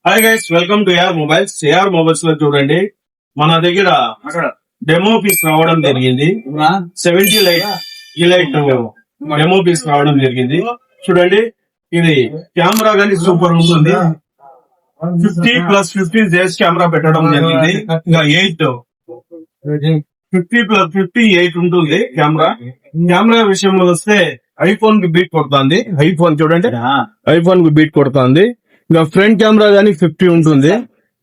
Hi guys, welcome to AR Mobiles. AR Mobiles లో చూడండి, మన దగ్గర డెమో పీస్ రావడం జరిగింది. 70 లైట్ లైట్ డెమో పీస్ రావడం జరిగింది. చూడండి, ఇది కెమెరా గానీ సూపర్ ఉంటుంది. 50+50 జేఎస్ కెమెరా పెట్టడం జరిగింది. ఇంకా 50+50 ఉంటుంది కెమెరా. కెమెరా విషయంలో వస్తే ఐఫోన్ కి బీట్ కొడుతుంది. ఐఫోన్ చూడండి, ఐఫోన్ కి బీట్ కొడుతుంది. ఇంకా ఫ్రంట్ కెమెరా గానీ 50 ఉంటుంది.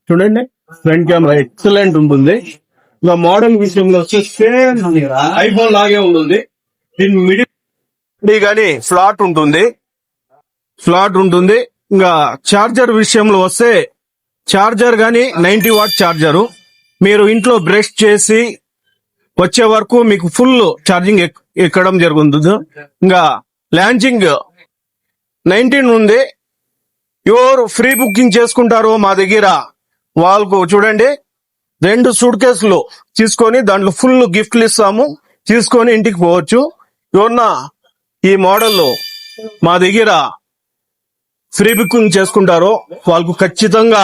చూడండి, ఫ్రంట్ కెమెరా ఎక్సలెంట్ ఉంటుంది. ఇంకా మోడల్ విషయంలో వస్తే సేమ్ ఐఫోన్ లాగే ఉంటుంది. దీని మిడిల్ గానీ ఫ్లాట్ ఉంటుంది. ఇంకా చార్జర్ విషయంలో వస్తే చార్జర్ గానీ 90 వాట్ చార్జరు. మీరు ఇంట్లో బ్రష్ చేసి వచ్చే వరకు మీకు ఫుల్ ఛార్జింగ్ ఎక్కడం జరుగుతుంది. ఇంకా లాంచింగ్ 19 ఉంది. ఎవరు ఫ్రీ బుకింగ్ చేసుకుంటారో మా దగ్గర వాళ్ళకు చూడండి 2 సూట్ కేసులు తీసుకొని దాంట్లో ఫుల్ గిఫ్ట్లు ఇస్తాము. తీసుకొని ఇంటికి పోవచ్చు. ఎవరన్నా ఈ మోడల్ మా దగ్గర ఫ్రీ బుకింగ్ చేసుకుంటారో వాళ్ళకు ఖచ్చితంగా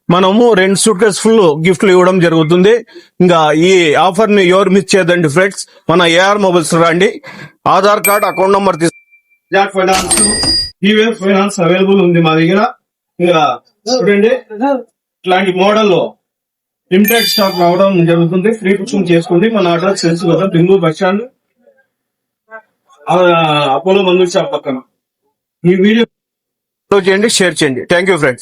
మనము 2 సూట్ కేసు ఫుల్ గిఫ్ట్లు ఇవ్వడం జరుగుతుంది. ఇంకా ఈ ఆఫర్ ని ఎవరు మిస్ చేయదండి ఫ్రెండ్స్. మన ఏఆర్ మొబైల్స్ రండి. Aadhaar card, account number finance, EVS finance available ఉంది మా దగ్గర. ఇంకా చూడండి, ఇట్లాంటి మోడల్ లిమిటెడ్ స్టాక్ రావడం జరుగుతుంది. ఫ్రీ బుకింగ్ చేసుకోండి. మన అడ్రస్ తెలుసు కదా, బెంగళూరు బస్ స్టాండ్, అపోలో మందుల షాప్ పక్కన. ఈ వీడియో చేయండి, షేర్ చేయండి. Thank you friends.